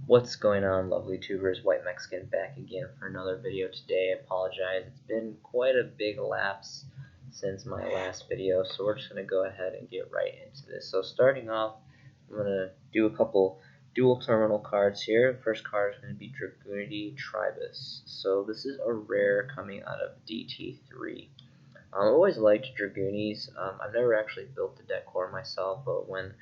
What's going on, lovely tubers? White Mexican back again for another video today. I apologize, it's been quite a big lapse since my last video, so we're just going to go ahead and get right into this. So starting off, I'm going to do a couple dual terminal cards here. First card is going to be Dragoonity Tribus. So this is a rare coming out of DT3. I've always liked Dragoonies. I've never actually built the deck core myself, but when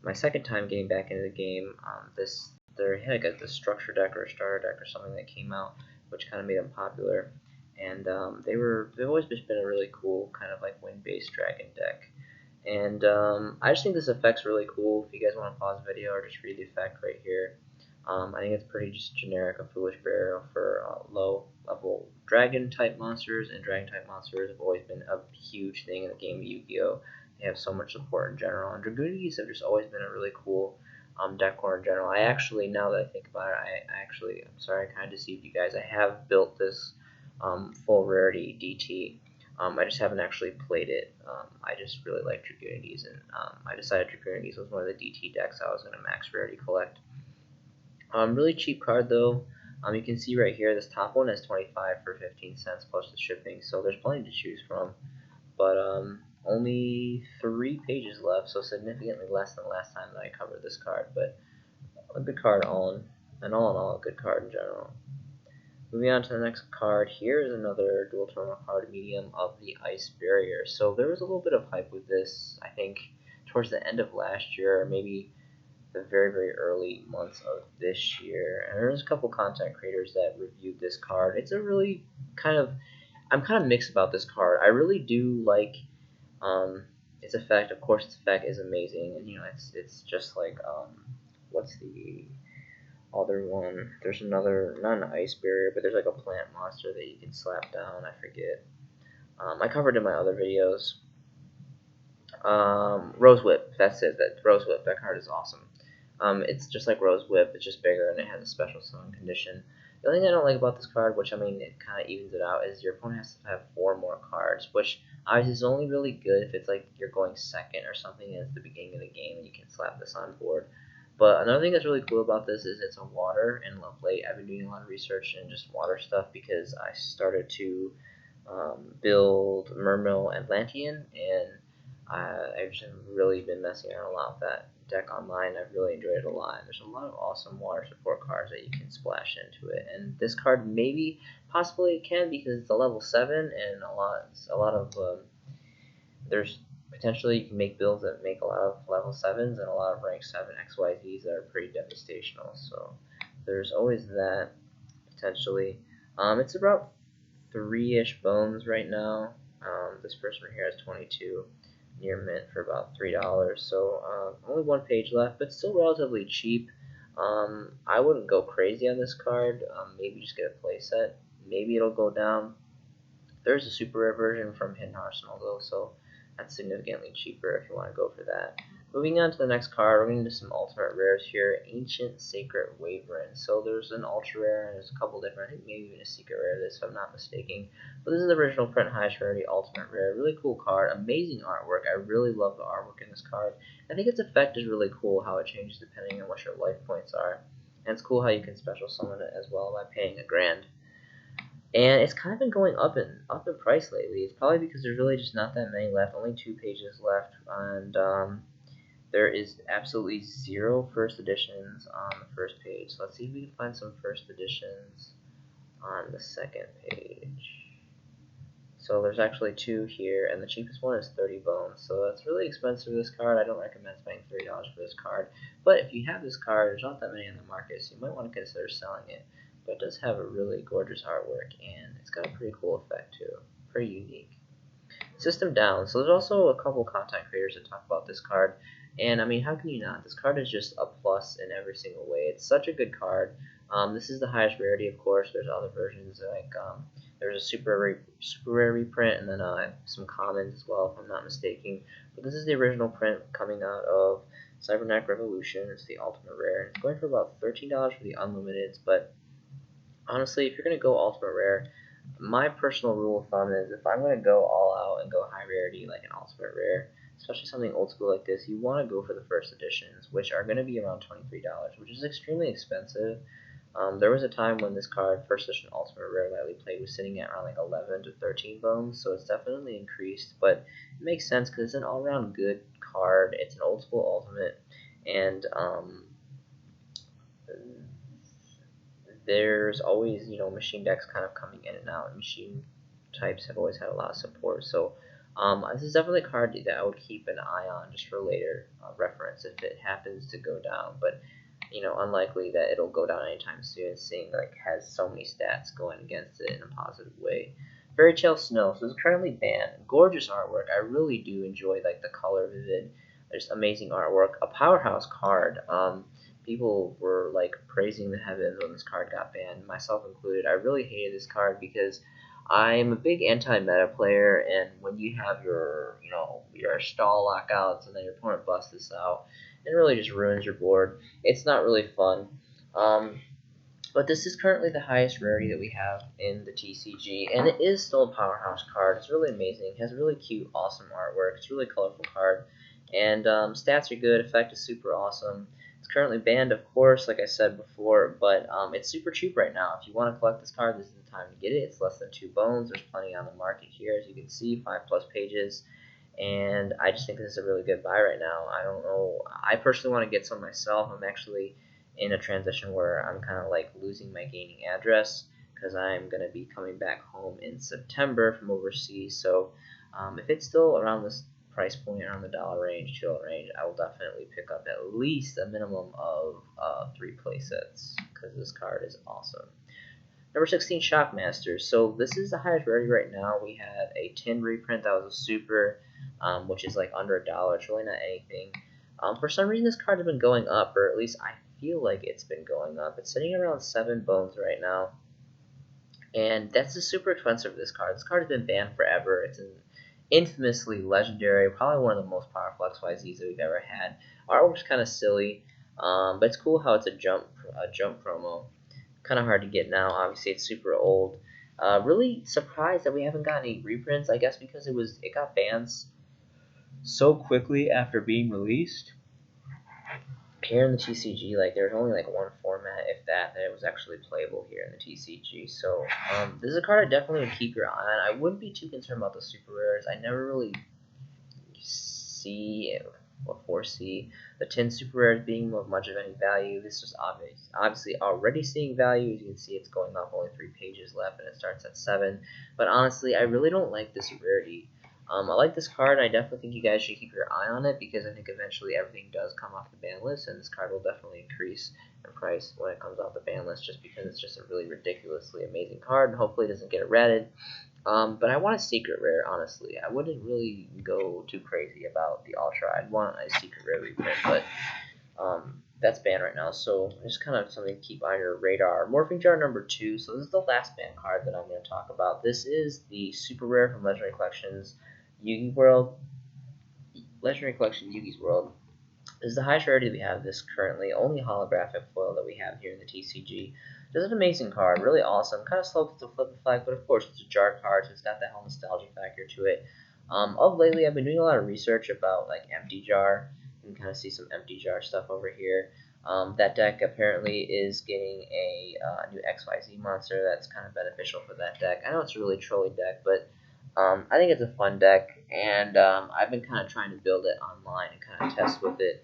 my second time getting back into the game, they had like a structure deck or a starter deck or something that came out, which kind of made them popular, and they've always just been a really cool kind of like wind-based dragon deck. And I just think this effect's really cool. If you guys want to pause the video or just read the effect right here, I think it's pretty just generic, a foolish burial for low level dragon type monsters, and dragon type monsters have always been a huge thing in the game of Yu-Gi-Oh! They have so much support in general, and Dragoonies have just always been a really cool deck core in general. I actually, now that I think about it, I'm sorry, I kind of deceived you guys. I have built this full rarity DT. I just haven't actually played it. I just really like Dragoonies, and I decided Dragoonies was one of the DT decks I was going to max rarity collect. Really cheap card though. You can see right here, this top one is 25 for 15 cents plus the shipping, so there's plenty to choose from. But only 3 pages left, so significantly less than last time that I covered this card, but a good card all in all, a good card in general. Moving on to the next card, here is another dual terminal card, Medium of the Ice Barrier. So there was a little bit of hype with this, I think, towards the end of last year, or maybe the very early months of this year. And there's a couple content creators that reviewed this card. It's a really I'm kind of mixed about this card. I really do like its effect. Of course, its effect is amazing, and it's just like what's the other one? There's another, not an ice barrier, but there's like a plant monster that you can slap down. I forget. I covered in my other videos. Rose Whip. That's it. That Rose Whip. That card is awesome. It's just like Rose Whip. It's just bigger, and it has a special summon condition. The only thing I don't like about this card, which I mean it kind of evens it out, is your opponent has to have 4 more cards, which obviously is only really good if it's like you're going second or something and it's the beginning of the game and you can slap this on board. But another thing that's really cool about this is it's a water and lovely. I've been doing a lot of research in just water stuff because I started to build Mermill Atlantean, and I've just really been messing around a lot with that deck online. I've really enjoyed it a lot. There's a lot of awesome water support cards that you can splash into it, and this card possibly it can, because it's a level 7, and a lot of there's potentially you can make builds that make a lot of level 7s and a lot of rank 7 XYZs that are pretty devastational. So there's always that potentially. It's about 3-ish bones right now. This person right here has 22. Near mint for about $3, so only 1 page left, but still relatively cheap. I wouldn't go crazy on this card. Maybe just get a playset. Maybe it'll go down. There's a super rare version from Hidden Arsenal though, so that's significantly cheaper if you want to go for that. Moving on to the next card, we're going to do some ultimate rares here. Ancient Sacred Waverin. So there's an ultra rare, and there's a couple different, I think maybe even a secret rare this, if I'm not mistaken. But this is the original print highest rarity ultimate rare. Really cool card, amazing artwork. I really love the artwork in this card. I think its effect is really cool, how it changes depending on what your life points are. And it's cool how you can special summon it as well by paying $1,000. And it's kind of been going up in price lately. It's probably because there's really just not that many left, only 2 pages left, and there is absolutely 0 first editions on the first page. So let's see if we can find some first editions on the second page. So there's actually 2 here, and the cheapest one is 30 bones. So that's really expensive, this card. I don't recommend spending $3 for this card. But if you have this card, there's not that many on the market, so you might want to consider selling it. But it does have a really gorgeous artwork, and it's got a pretty cool effect too. Pretty unique. System down. So there's also a couple content creators that talk about this card. And I mean, how can you not? This card is just a plus in every single way. It's such a good card. This is the highest rarity, of course. There's other versions, like there's a super rare reprint, and then some commons as well, if I'm not mistaken. But this is the original print coming out of Cybernetic Revolution. It's the ultimate rare. It's going for about $13 for the unlimiteds, but honestly, if you're going to go ultimate rare, my personal rule of thumb is if I'm going to go all out and go high rarity like an ultimate rare, especially something old school like this, you want to go for the first editions, which are going to be around $23, which is extremely expensive. There was a time when this card, first edition Ultimate Rare Lightly Played, was sitting at around like 11 to 13 bones, so it's definitely increased, but it makes sense because it's an all-around good card. It's an old school Ultimate, and there's always, machine decks kind of coming in and out. Machine types have always had a lot of support, so this is definitely a card that I would keep an eye on just for later reference if it happens to go down, but unlikely that it'll go down anytime soon, seeing like has so many stats going against it in a positive way. Fairy Tale Snow, so it's currently banned. Gorgeous artwork. I really do enjoy like the color vivid. There's amazing artwork. A powerhouse card. People were like praising the heavens when this card got banned, myself included. I really hated this card because I'm a big anti-meta player, and when you have your stall lockouts and then your opponent busts this out, it really just ruins your board. It's not really fun. But this is currently the highest rarity that we have in the TCG, and it is still a powerhouse card. It's really amazing. It has really cute, awesome artwork. It's a really colorful card, and stats are good. Effect is super awesome. It's currently banned, of course, like I said before, but it's super cheap right now. If you want to collect this card, this is the time to get it. It's less than 2 bones. There's plenty on the market here, as you can see, 5+ pages. And I just think this is a really good buy right now. I don't know. I personally want to get some myself. I'm actually in a transition where I'm kind of like losing my gaming address because I'm going to be coming back home in September from overseas. So if it's still around this price point, around the dollar range, $2 range, I will definitely pick up at least a minimum of 3 playsets because this card is awesome. Number 16, Shockmaster. So this is the highest rarity right now. We had a tin reprint that was a super, which is like under $1. It's really not anything. For some reason, this card has been going up, or at least I feel like it's been going up. It's sitting around 7 bones right now, and that's just super expensive for this card. This card has been banned forever. It's an infamously legendary, probably one of the most powerful XYZs that we've ever had. Artwork's kind of silly, but it's cool how it's a jump promo. Kind of hard to get now. Obviously, it's super old. Really surprised that we haven't got any reprints. I guess because it got banned so quickly after being released. Here in the TCG, like there's only like one format, if that it was actually playable here in the TCG. So this is a card I definitely would keep your eye on. I wouldn't be too concerned about the super rares. I never really foresee the 10 super rares being of much of any value. This is obviously already seeing value. As you can see, it's going up, only 3 pages left, and it starts at 7. But honestly, I really don't like this rarity. I like this card. I definitely think you guys should keep your eye on it because I think eventually everything does come off the ban list, and this card will definitely increase in price when it comes off the ban list just because it's just a really ridiculously amazing card, and hopefully it doesn't get ratted. But I want a secret rare, honestly. I wouldn't really go too crazy about the Ultra. I'd want a secret rare reprint, but that's banned right now, so just kind of something to keep on your radar. Morphing Jar number 2. So this is the last banned card that I'm going to talk about. This is the super rare from Legendary Collections Yugi World. Legendary Collection Yugi's World. This is the highest rarity we have this currently. Only holographic foil that we have here in the TCG. This is an amazing card, really awesome. Kind of slow to flip the flag, but of course it's a jar card, so it's got that whole nostalgia factor to it. Of lately, I've been doing a lot of research about like Empty Jar. You can kind of see some Empty Jar stuff over here. That deck apparently is getting a new XYZ monster that's kind of beneficial for that deck. I know it's a really trolly deck, but I think it's a fun deck, and I've been kind of trying to build it online and kind of test with it.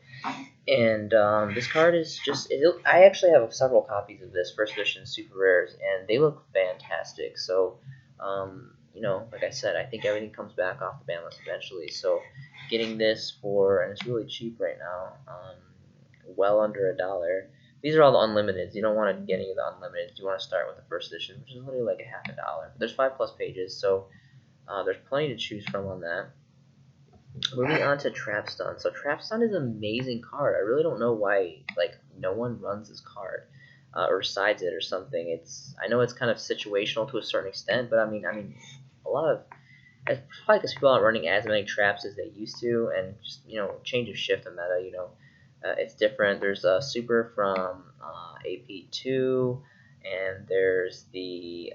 And this card is just, I actually have several copies of this, first edition super rares, and they look fantastic. So, like I said, I think everything comes back off the ban list eventually. So getting this and it's really cheap right now, well under $1. These are all the unlimiteds. You don't want to get any of the unlimiteds. You want to start with the first edition, which is literally like a half $1. But there's 5+ pages, so there's plenty to choose from on that. Moving on to Trapstun. So Trapstun is an amazing card. I really don't know why no one runs this card or sides it or something. I know it's kind of situational to a certain extent, but I mean a lot of it's probably because people aren't running as many traps as they used to, and just change of shift in meta. It's different. There's a super from AP2, and there's the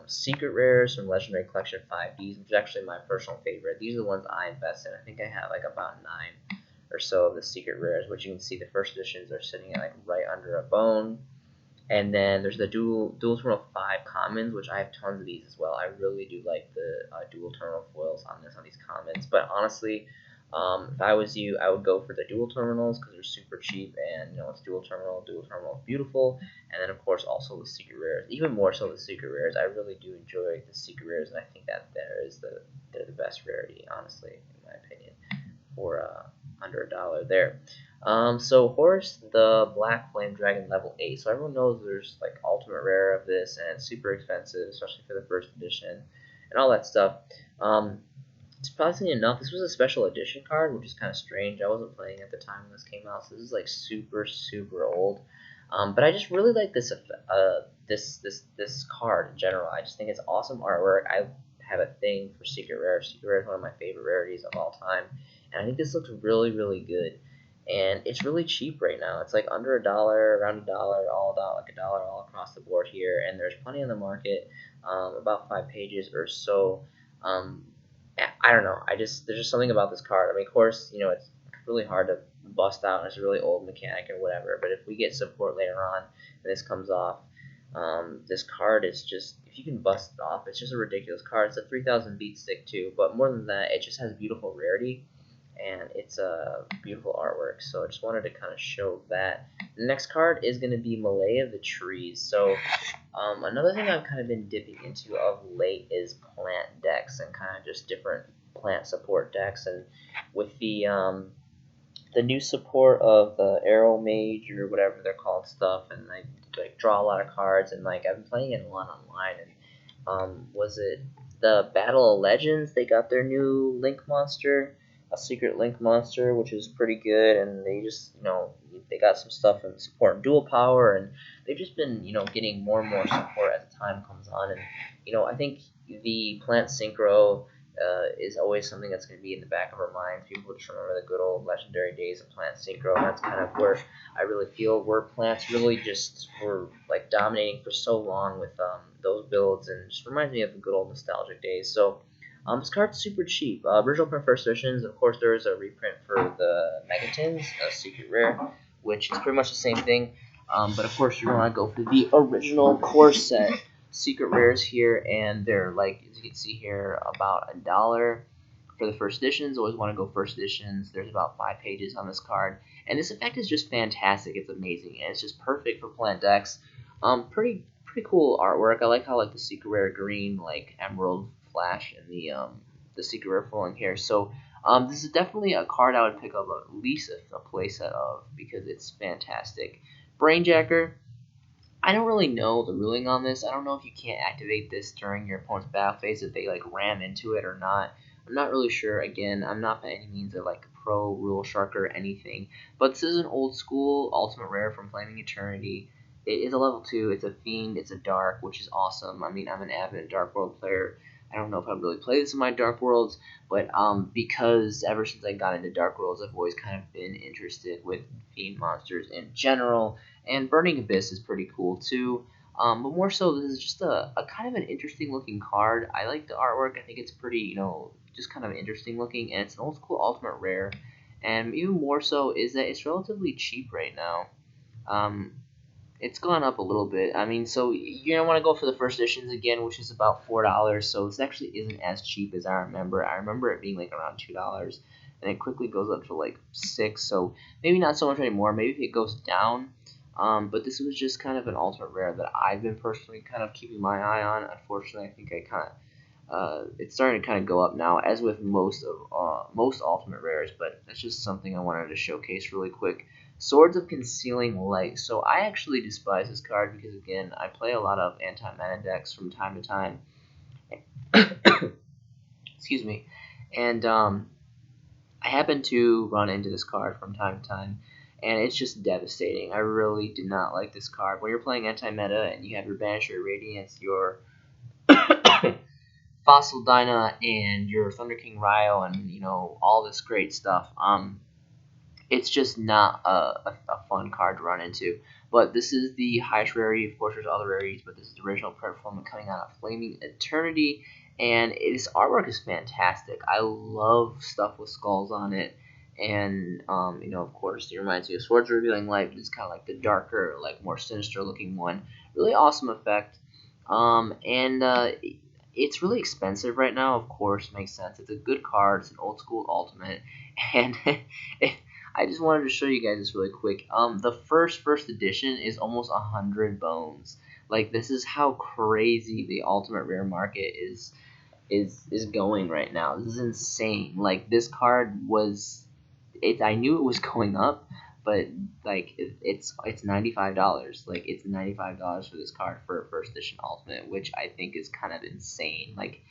secret rares from Legendary Collection 5Ds, which is actually my personal favorite. These are the ones I invest in. I think I have like about 9 or so of the secret rares, which you can see the first editions are sitting at like right under a bone. And then there's the dual terminal 5 commons, which I have tons of these as well. I really do like the dual terminal foils on these commons. But honestly, if I was you, I would go for the dual terminals because they're super cheap, and it's dual terminal is beautiful. And then of course also the secret rares, even more so the secret rares. I really do enjoy the secret rares, and I think that they're the best rarity, honestly, in my opinion, for under $1 there. So Horus, the Black Flame Dragon level 8. So everyone knows there's like ultimate rare of this, and it's super expensive, especially for the first edition, and all that stuff. Surprisingly enough, this was a special edition card, which is kind of strange. I wasn't playing at the time when this came out, so this is like super old. But I just really like this card in general. I just think it's awesome artwork. I have a thing for secret rare. Secret rare is one of my favorite rarities of all time, and I think this looks really good. And it's really cheap right now. It's like under $1, around $1, all about like $1 all across the board here. And there's plenty on the market, about 5 pages or so. I don't know. There's just something about this card. I mean, of course, it's really hard to bust out, and it's a really old mechanic or whatever. But if we get support later on and this comes off, this card is just, if you can bust it off, it's just a ridiculous card. It's a 3000 beat stick too, but more than that, it just has beautiful rarity, and it's a beautiful artwork. So I just wanted to kind of show that. The next card is going to be Malaya The Trees. So another thing I've kind of been dipping into of late is plant decks and kind of just different plant support decks. And with the new support of the Arrow Mage or whatever they're called stuff, and I like draw a lot of cards, and like I've been playing it a lot online. And was it the Battle of Legends? They got their new Link monster, a secret Link monster, which is pretty good, and they just they got some stuff and support dual power, and they've just been getting more and more support as the time comes on. And I think the plant synchro is always something that's going to be in the back of our minds. People just remember the good old legendary days of plant synchro. That's kind of where I really feel where plants really just were like dominating for so long with those builds, and just reminds me of the good old nostalgic days. So this card's super cheap. Original print first editions, of course, there is a reprint for the Megatins, a secret rare, which is pretty much the same thing. But of course, you're going to go for the original core set secret rares here, and they're like, as you can see here, about $1 for the first editions. Always want to go first editions. There's about 5 pages on this card, and this effect is just fantastic. It's amazing, and it's just perfect for plant decks. Pretty cool artwork. I like how like the secret rare green, like emerald flash, and the secret rare flowing here. So this is definitely a card I would pick up at least a playset of, because it's fantastic. Brainjacker, I don't really know the ruling on this. I don't know if you can't activate this during your opponent's battle phase, if they like ram into it or not. I'm not really sure. Again, I'm not by any means a like pro rule shark or anything, but this is an old school ultimate rare from Flaming Eternity. It is a level 2. It's a fiend. It's a dark, which is awesome. I mean, I'm an avid Dark World player. I don't know if I'd really play this in my Dark Worlds, but because ever since I got into Dark Worlds, I've always kind of been interested with fiend monsters in general, and Burning Abyss is pretty cool too. But more so, this is just a kind of an interesting looking card. I like the artwork. I think it's pretty, just kind of interesting looking, and it's an old school ultimate rare. And even more so is that it's relatively cheap right now. It's gone up a little bit. I mean, so you're gonna want to go for the first editions again, which is about $4. So this actually isn't as cheap as I remember. I remember it being like around $2, and it quickly goes up to like $6. So maybe not so much anymore. Maybe it goes down. But this was just kind of an ultimate rare that I've been personally kind of keeping my eye on. Unfortunately, I think I kind of it's starting to kind of go up now, as with most ultimate rares. But that's just something I wanted to showcase really quick. Swords of Concealing Light. So I actually despise this card because, again, I play a lot of anti-mana decks from time to time. Excuse me. And I happen to run into this card from time to time, and it's just devastating. I really do not like this card. When you're playing anti-meta and you have your Banisher Radiance, your Fossil Dyna, and your Thunder King Ryo, and all this great stuff, it's just not a fun card to run into. But this is the highest rarity. Of course, there's other rarities, but this is the original performance coming out of Flaming Eternity, and its artwork is fantastic. I love stuff with skulls on it, and of course, it reminds me of Swords Revealing Light, but it's kind of like the darker, like more sinister looking one. Really awesome effect, and it's really expensive right now. Of course, makes sense. It's a good card. It's an old school ultimate, and I just wanted to show you guys this really quick. The first edition is almost 100 bones. Like, this is how crazy the ultimate rare market is going right now. This is insane. Like, this card was, I knew it was going up, but like it's $95. Like, it's $95 for this card for a first edition ultimate, which I think is kind of insane. Like,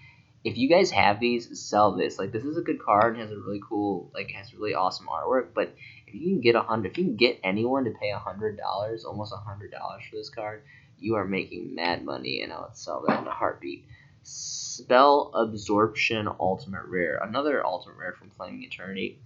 if you guys have these, sell this. Like, this is a good card and has a really cool, like, has really awesome artwork. But if you can get if you can get anyone to pay $100, almost $100 for this card, you are making mad money, and I would sell that in a heartbeat. Spell Absorption Ultimate Rare, another ultimate rare from Flaming Eternity.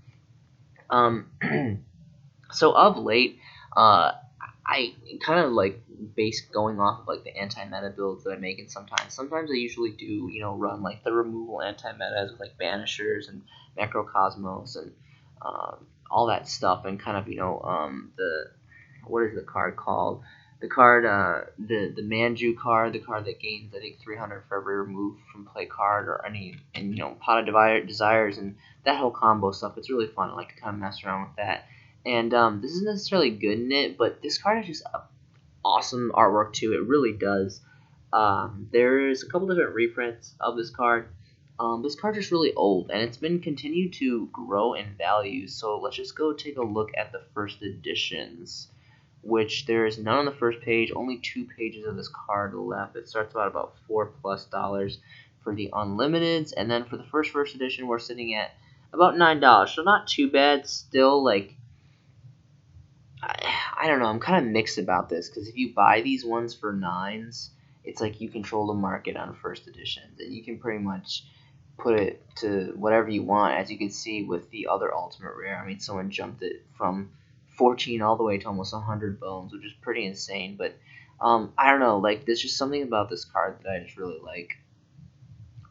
So of late, I kind of like base going off of like the anti-meta builds that I make, and sometimes I usually do run like the removal anti-metas with like Banishers and Necrocosmos and all that stuff, and kind of the what is the card called? The card, the Manju card, the card that gains, I think, 300 for every remove from play card or any, and Pot of Desires and that whole combo stuff. It's really fun. I like to kind of mess around with that. And this isn't necessarily good in it, but this card has just awesome artwork too. It really does. There's a couple different reprints of this card. This card's just really old, and it's been continued to grow in value. So let's just go take a look at the first editions, which there is none on the first page, only 2 pages of this card left. It starts about $4+ for the Unlimiteds, and then for the first edition, we're sitting at about $9, so not too bad. Still, like, I don't know, I'm kind of mixed about this, because if you buy these ones for 9s, it's like you control the market on first editions, and you can pretty much put it to whatever you want, as you can see with the other Ultimate Rare. I mean, someone jumped it from 14 all the way to almost 100 bones, which is pretty insane. But I don't know, like, there's just something about this card that I just really like.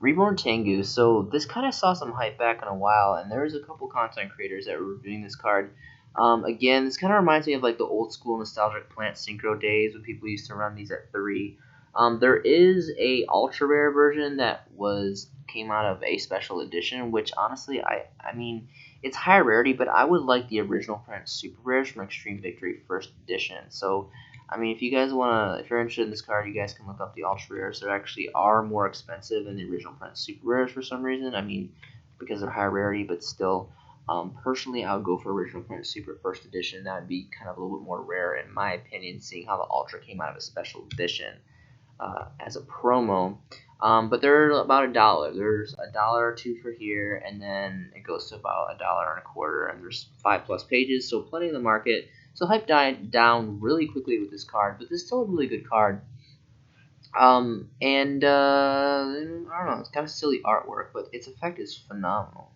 Reborn Tangu. So this kind of saw some hype back in a while, and there was a couple content creators that were reviewing this card. Again, this kind of reminds me of like the old school nostalgic plant synchro days when people used to run these at 3. There is a ultra rare version that came out of a special edition, which honestly, I mean, it's higher rarity, but I would like the original print super rares from Extreme Victory first edition. So, I mean, if you guys if you're interested in this card, you guys can look up the ultra rares. They actually are more expensive than the original print super rares for some reason. I mean, because they're higher rarity, but still. Personally, I would go for original print super first edition. That would be kind of a little bit more rare in my opinion, seeing how the ultra came out of a special edition as a promo. But they're about $1. There's $1 or $2 for here, and then it goes to about $1.25, and there's 5+ pages, so plenty in the market. So hype died down really quickly with this card, but this is still a really good card. And I don't know, it's kind of silly artwork, but its effect is phenomenal.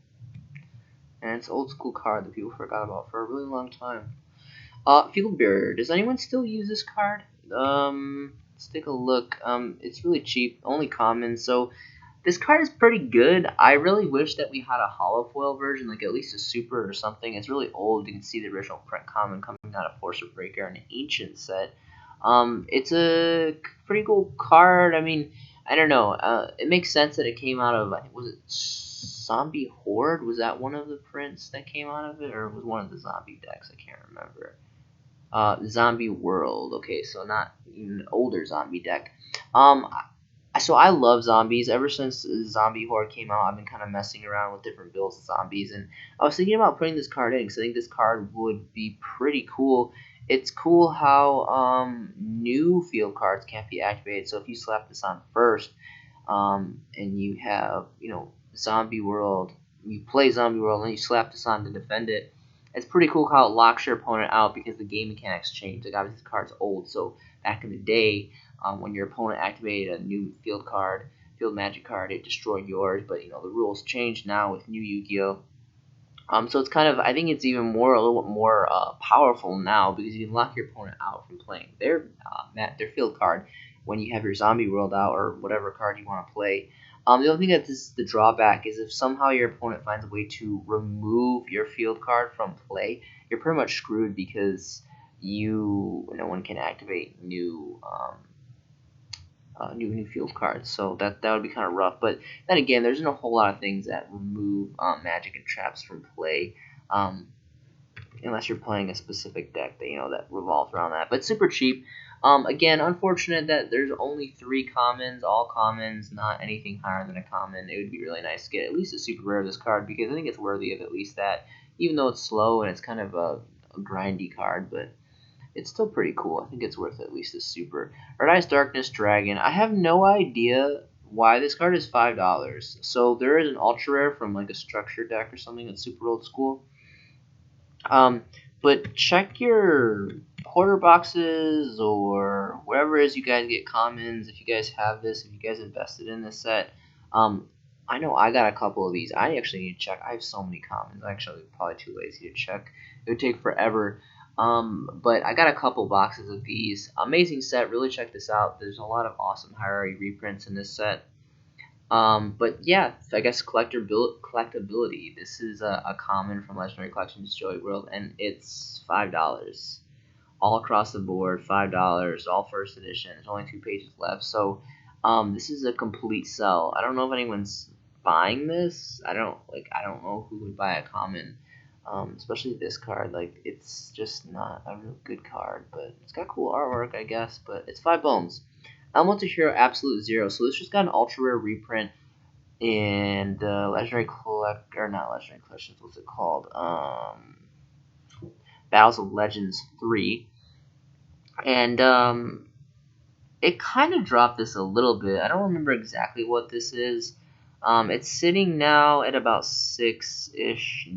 And it's an old school card that people forgot about for a really long time. Field Bearer. Does anyone still use this card? Let's take a look. It's really cheap, only common, so this card is pretty good. I really wish that we had a hollow foil version, like at least a super or something. It's really old. You can see the original print common coming out of Force of Breaker and an ancient set. It's a pretty cool card. I mean, I don't know. It makes sense that it came out of, I think, was it Zombie Horde? Was that one of the prints that came out of it, or was one of the zombie decks? I can't remember. Zombie World. Okay, so not an older zombie deck. So I love zombies. Ever since Zombie Horde came out, I've been kind of messing around with different builds of zombies, and I was thinking about putting this card in because I think this card would be pretty cool. It's cool how new field cards can't be activated. So if you slap this on first, and you have Zombie World, you play Zombie World, and then you slap this on to defend it. It's pretty cool how it locks your opponent out because the game mechanics change. Like, obviously, the card's old, so back in the day, when your opponent activated a new field magic card, it destroyed yours. But the rules changed now with new Yu-Gi-Oh. So it's kind of, I think it's even more, a little bit more powerful now because you can lock your opponent out from playing their field card when you have your zombie world out or whatever card you want to play. The only thing that this is the drawback is if somehow your opponent finds a way to remove your field card from play, you're pretty much screwed because no one can activate new field cards, so that would be kind of rough. But then again, there's a whole lot of things that remove magic and traps from play, unless you're playing a specific deck that revolves around that. But super cheap. Again, unfortunate that there's only 3 commons, all commons, not anything higher than a common. It would be really nice to get at least a super rare of this card because I think it's worthy of at least that, even though it's slow and it's kind of a grindy card, but it's still pretty cool. I think it's worth at least a super. Red Eyes Darkness Dragon. I have no idea why this card is $5. So there is an ultra rare from like a structure deck or something that's super old school. But check your quarter boxes or wherever it is you guys get commons. If you guys have this, if you guys invested in this set, I know I got a couple of these. I actually need to check. I have so many commons. Actually, probably too lazy to check. It would take forever. But I got a couple boxes of these. Amazing set. Really check this out. There's a lot of awesome hierarchy reprints in this set. But yeah, I guess collectability. This is a common from Legendary Collections Joy World, and it's $5 all across the board. $5, all first edition. There's only 2 pages left, so this is a complete sell. I don't know if anyone's buying this. I don't know who would buy a common, especially this card. Like, it's just not a real good card, but it's got cool artwork, I guess. But it's 5 bones. Elemental Hero Absolute Zero. So this just got an ultra rare reprint in the Legendary Collections. What's it called? Battles of Legends 3. And it kind of dropped this a little bit. I don't remember exactly what this is. It's sitting now at about $6-ish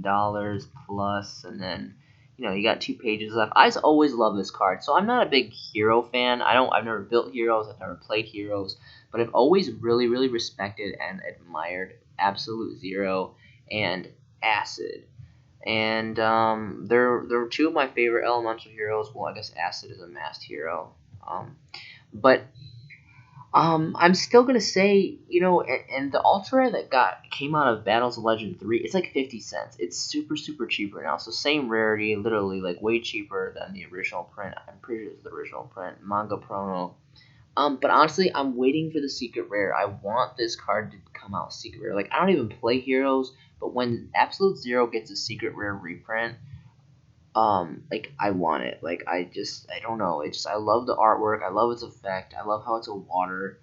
plus, and then you got 2 pages left. I always love this card, so I'm not a big hero fan. I've never built heroes. I've never played heroes, but I've always really, really respected and admired Absolute Zero and Acid. And they're 2 of my favorite elemental heroes. Well, I guess Acid is a masked hero. But I'm still gonna say, and the ultra that came out of Battles of Legend 3, it's like 50 cents. It's super, super cheap right now. So same rarity, literally like way cheaper than the original print. I'm pretty sure it's the original print, manga promo. But honestly, I'm waiting for the secret rare. I want this card to come out secret rare. Like, I don't even play heroes, but when Absolute Zero gets a secret rare reprint, like, I want it. Like, I don't know. I love the artwork. I love its effect. I love how it's a water.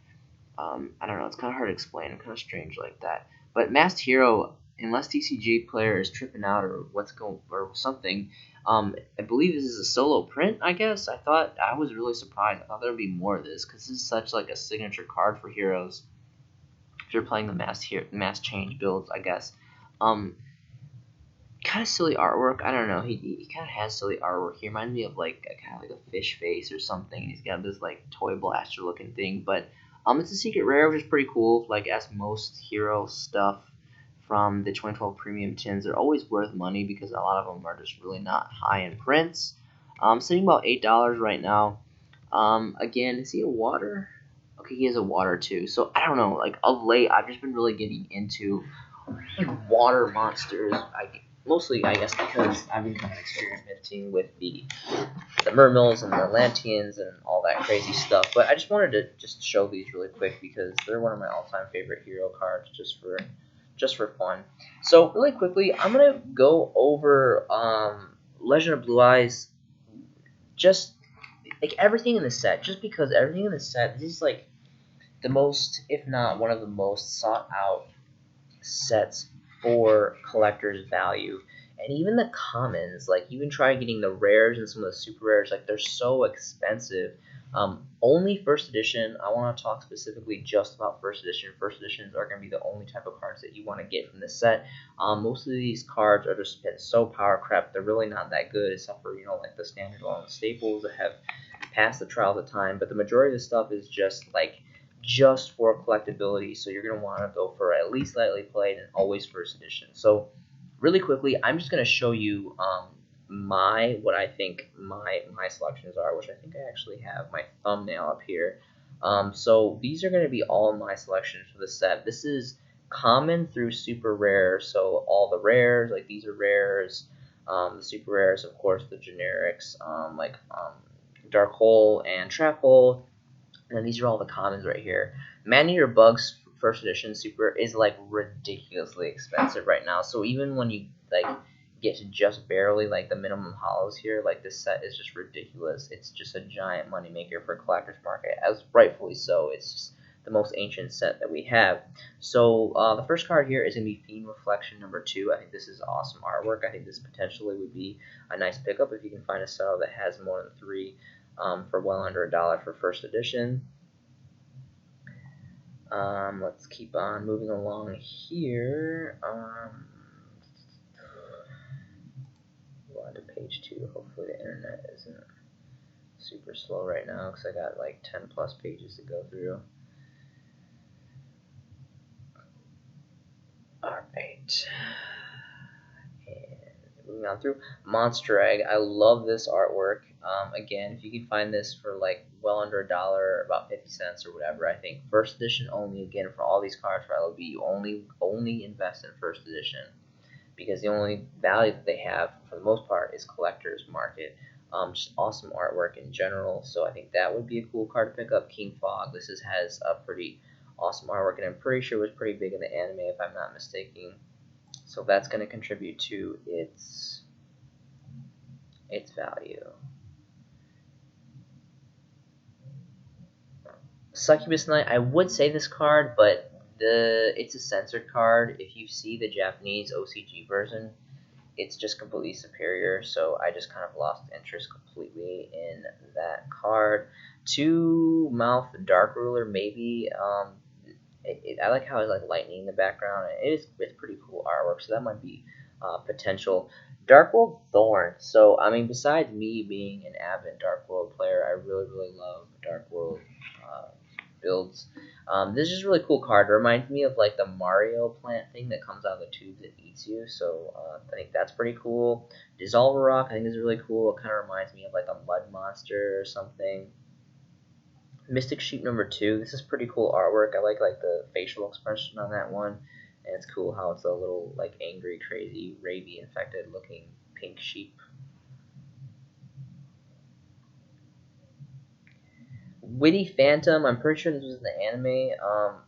I don't know. It's kind of hard to explain. I'm kind of strange like that. But Masked Hero, unless TCG player is tripping out or or something, I believe this is a solo print. I guess I was really surprised. I thought there would be more of this because this is such like a signature card for heroes. If you're playing the mass change builds, I guess. Kind of silly artwork. I don't know. He kind of has silly artwork. He reminds me of like a fish face or something. He's got this like toy blaster looking thing, but it's a secret rare, which is pretty cool. Like, as most hero stuff from the 2012 premium tins, they're always worth money because a lot of them are just really not high in prints. Sitting about $8 right now. Again, is he a water? Okay, he has a water too. So I don't know. Like, of late, I've just been really getting into like water monsters. Mostly, I guess, because I've been kind of experimenting with the Mermills and the Lanteans and all that crazy stuff. But I just wanted to show these really quick because they're one of my all-time favorite hero cards just for fun. So really quickly, I'm gonna go over Legend of Blue Eyes, just like everything in the set. Just because everything in the set, this is like the most, if not one of the most sought out sets for collector's value. And even the commons, like, you can try getting the rares and some of the super rares, like, they're so expensive. Only first edition. I want to talk specifically just about first edition. First editions are going to be the only type of cards that you want to get from this set. Most of these cards are just been so power crap, they're really not that good, except for like the standalone staples that have passed the trial of the time. But the majority of the stuff is just for collectability, so you're going to want to go for at least lightly played and always first edition. So really quickly, I'm just going to show you what I think my selections are, which I think I actually have my thumbnail up here. So these are going to be all my selections for the set. This is common through super rare, so all the rares, like these are rares. The super rares, of course, the generics, Dark Hole and Trap Hole, and then these are all the commons right here. Man-Eater Bugs first edition super is like ridiculously expensive right now. So even when you like get to just barely like the minimum hollows here, like this set is just ridiculous. It's just a giant moneymaker for collector's market, as rightfully so. It's just the most ancient set that we have. So the first card here is going to be Fiend Reflection number 2. I think this is awesome artwork. I think this potentially would be a nice pickup if you can find a seller that has more than 3 for well under $1 for first edition. Let's keep on moving along here. Go on to page 2. Hopefully the internet isn't super slow right now because I got like 10 plus pages to go through. Alright. And moving on through. Monster Egg. I love this artwork. Again, if you can find this for like well under $1, about 50 cents or whatever, I think first edition only. Again, for all these cards for LOB, you only invest in first edition because the only value that they have for the most part is collector's market. Just awesome artwork in general, so I think that would be a cool card to pick up. King Fog. This has a pretty awesome artwork, and I'm pretty sure it was pretty big in the anime if I'm not mistaken. So that's going to contribute to its value. Succubus Knight, I would say this card, but it's a censored card. If you see the Japanese OCG version, it's just completely superior, so I just kind of lost interest completely in that card. Two Mouth Dark Ruler, maybe. I like how it's like lightning in the background. It's pretty cool artwork, so that might be potential. Dark World Thorn. So I mean, besides me being an avid Dark World player, I really love Dark World builds. This is a really cool card. It reminds me of like the Mario plant thing that comes out of the tube that eats you. So I think that's pretty cool. Dissolve Rock, I think is really cool. It kind of reminds me of like a mud monster or something. Mystic Sheep number 2. This is pretty cool artwork. I like the facial expression on that one, and it's cool how it's a little like angry, crazy, rabies infected looking pink sheep. Witty Phantom, I'm pretty sure this was in the anime.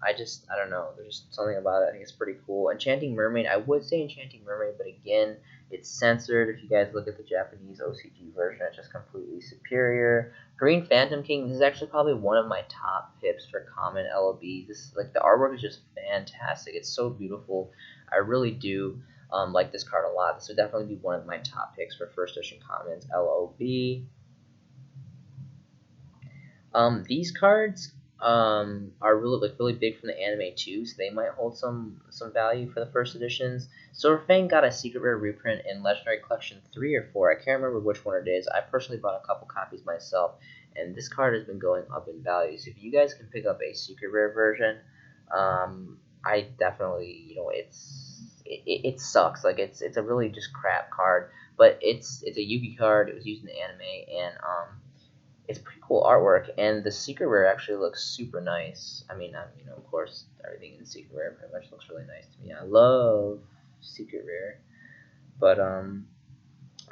I don't know. There's something about it. I think it's pretty cool. Enchanting Mermaid, I would say Enchanting Mermaid, but again, it's censored. If you guys look at the Japanese OCG version, it's just completely superior. Green Phantom King, this is actually probably one of my top picks for common LOBs. This like the artwork is just fantastic. It's so beautiful. I really do like this card a lot. This would definitely be one of my top picks for first edition commons LOB. These cards are really big from the anime too, so they might hold some value for the first editions. Silver Fang got a secret rare reprint in Legendary Collection 3 or 4. I can't remember which one it is. I personally bought a couple copies myself, and this card has been going up in value. So if you guys can pick up a secret rare version, I definitely, it sucks. Like it's a really just crap card, but it's a Yugi card. It was used in the anime, and it's pretty cool artwork, and the secret rare actually looks super nice. I mean, of course, everything in secret rare pretty much looks really nice to me. I love secret rare, but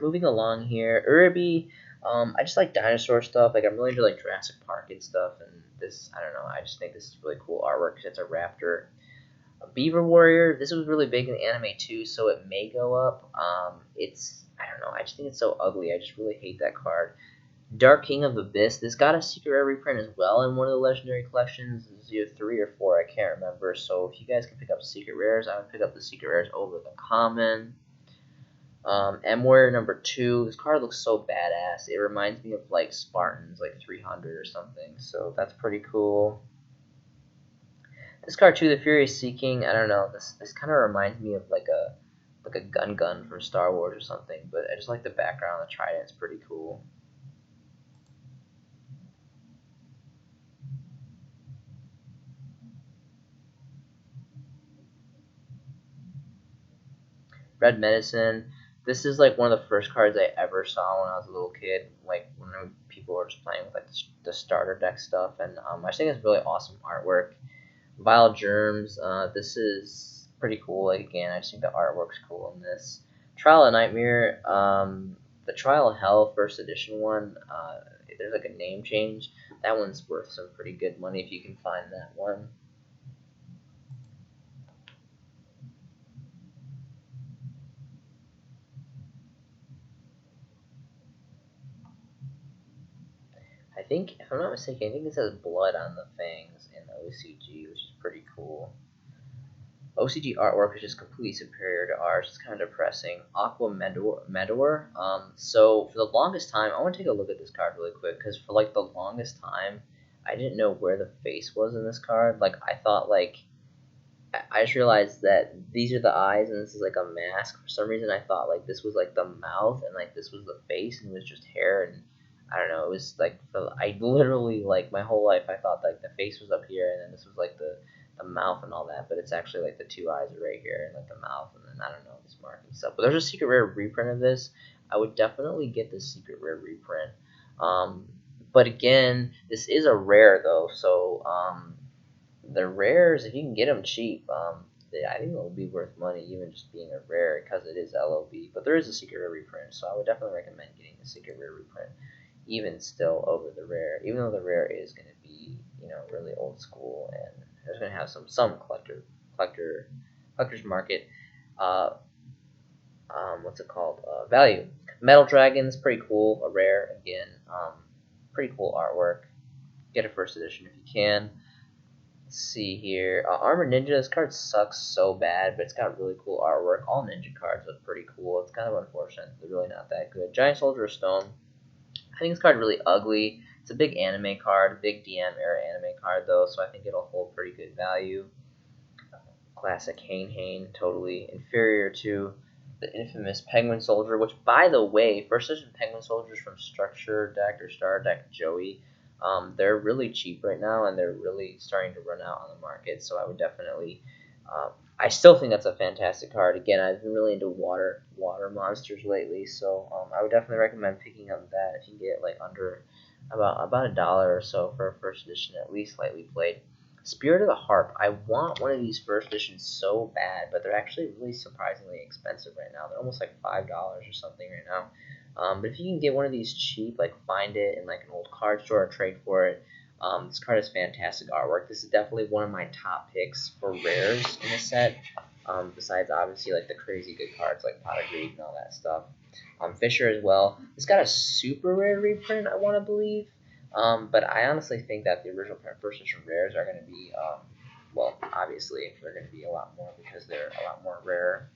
moving along here, Uraby. I just like dinosaur stuff. Like I'm really into like Jurassic Park and stuff, and this I don't know. I just think this is really cool artwork because it's a raptor. Beaver Warrior. This was really big in the anime too, so it may go up. I don't know. I just think it's so ugly. I just really hate that card. Dark King of Abyss. This got a secret rare reprint as well in one of the legendary collections. This is either 3 or 4, I can't remember. So if you guys can pick up secret rares, I would pick up the secret rares over the common. M Warrior number 2. This card looks so badass. It reminds me of like Spartans, like 300 or something. So that's pretty cool. This card too, the Furious Seeking. I don't know. This kind of reminds me of like a gun from Star Wars or something. But I just like the background on the trident. It's pretty cool. Red Medicine. This is like one of the first cards I ever saw when I was a little kid. Like when people were just playing with like the starter deck stuff, and I just think it's really awesome artwork. Vile Germs. This is pretty cool. Like again, I just think the artwork's cool in this. Trial of Nightmare. The Trial of Hell first edition one. There's like a name change. That one's worth some pretty good money if you can find that one. I think, if I'm not mistaken, I think it says blood on the fangs in the OCG, which is pretty cool. OCG artwork is just completely superior to ours. It's kind of depressing. Aqua Meteor. So for the longest time, I want to take a look at this card really quick because for like the longest time, I didn't know where the face was in this card. Like I thought like I just realized that these are the eyes and this is like a mask. For some reason, I thought like this was like the mouth and like this was the face and it was just hair and I don't know. It was like I literally like my whole life I thought like the face was up here and then this was like the mouth and all that, but it's actually like the two eyes are right here and like the mouth and then I don't know this mark and stuff. But there's a secret rare reprint of this. I would definitely get the secret rare reprint. But again, this is a rare though, so the rares, if you can get them cheap, I think they'll be worth money, even just being a rare, because it is LOB. But there is a secret rare reprint, so I would definitely recommend getting the secret rare reprint, even still over the rare. Even though the rare is going to be, really old school, and it's going to have some collector's market. What's it called? Value. Metal Dragon's pretty cool, a rare again. Pretty cool artwork. Get a first edition if you can. See here, Armor Ninja. This card sucks so bad, but it's got really cool artwork. All ninja cards look pretty cool. It's kind of unfortunate they're really not that good. Giant Soldier of Stone. I think this card really ugly. It's a big anime card, big DM era anime card though, so I think it'll hold pretty good value. Classic Hane, totally inferior to the infamous Penguin Soldier, which by the way, first edition Penguin Soldiers from Structure Deck or Star Deck Joey. They're really cheap right now, and they're really starting to run out on the market. So I would definitely, I still think that's a fantastic card. Again, I've been really into water monsters lately, so I would definitely recommend picking up that if you can get like under about $1 or so for a first edition, at least lightly played. Spirit of the Harp. I want one of these first editions so bad, but they're actually really surprisingly expensive right now. They're almost like $5 or something right now. But if you can get one of these cheap, like find it in like an old card store or trade for it, this card is fantastic artwork. This is definitely one of my top picks for rares in the set. Besides obviously like the crazy good cards like Pot of Greed and all that stuff. Fisher as well. It's got a super rare reprint, I want to believe. But I honestly think that the original first edition rares are going to be, well, obviously they're going to be a lot more because they're a lot more rare.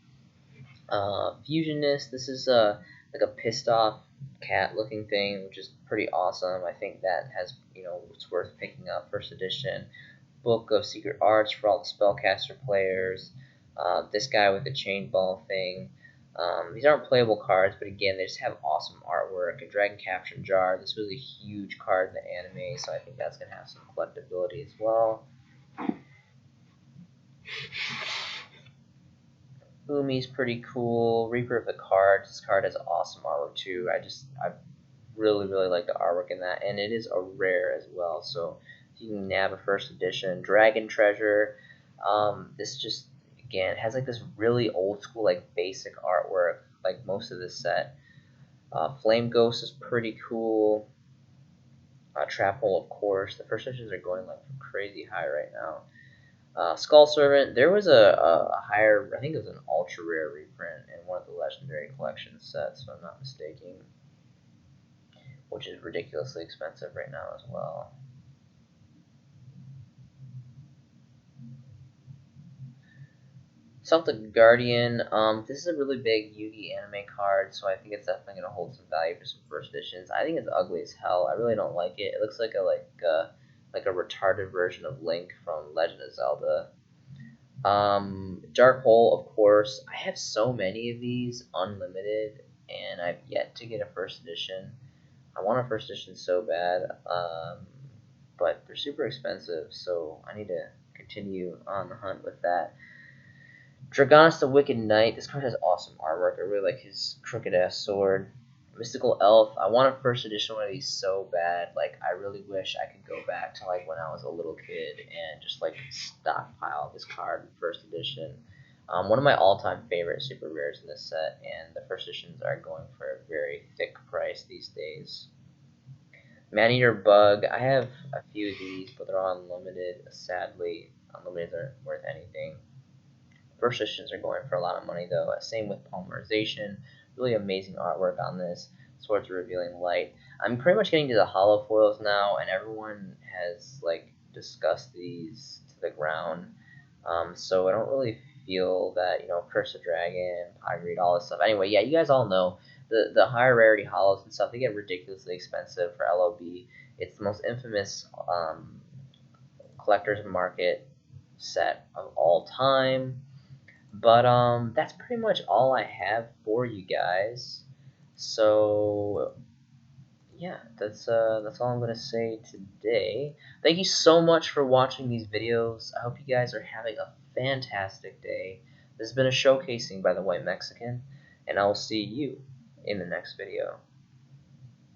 Fusionist. This is like a pissed off cat looking thing, which is pretty awesome. I think that has, it's worth picking up. First edition. Book of Secret Arts for all the spellcaster players. This guy with the chain ball thing. These aren't playable cards, but again, they just have awesome artwork. A Dragon Capture Jar. This was a huge card in the anime, so I think that's going to have some collectability as well. Umi's pretty cool. Reaper of the Cards. This card has awesome artwork too. I really like the artwork in that, and it is a rare as well. So if you can nab a first edition. Dragon Treasure. This just again has like this really old school like basic artwork like most of this set. Flame Ghost is pretty cool. Trap Hole, of course. The first editions are going like crazy high right now. Skull Servant. There was a higher, I think it was an ultra rare reprint in one of the Legendary Collection sets, if I'm not mistaken, which is ridiculously expensive right now as well. Celtic Guardian. This is a really big Yugi anime card, so I think it's definitely going to hold some value for some first editions. I think it's ugly as hell. I really don't like it. It looks like a retarded version of Link from Legend of Zelda. Dark Hole, of course. I have so many of these, unlimited, and I've yet to get a first edition. I want a first edition so bad, but they're super expensive, so I need to continue on the hunt with that. Dragonis the Wicked Knight. This card has awesome artwork. I really like his crooked ass sword. Mystical Elf. I want a first edition one of these so bad. Like, I really wish I could go back to like when I was a little kid and just like stockpile this card in first edition. One of my all-time favorite super rares in this set, and the first editions are going for a very thick price these days. Maneater Bug. I have a few of these, but they're all unlimited. Sadly, unlimited aren't worth anything. First editions are going for a lot of money though. Same with polymerization. Really amazing artwork on this. Swords Revealing Light. I'm pretty much getting to the hollow foils now, and everyone has like discussed these to the ground. So I don't really feel that, you know, Curse of Dragon, Pyrite, all this stuff. Anyway, yeah, you guys all know the higher rarity hollows and stuff, they get ridiculously expensive for LOB. It's the most infamous collector's market set of all time. But that's pretty much all I have for you guys. So yeah, that's all I'm gonna say today. Thank you so much for watching these videos. I hope you guys are having a fantastic day. This has been a showcasing by the White Mexican, and I will see you in the next video.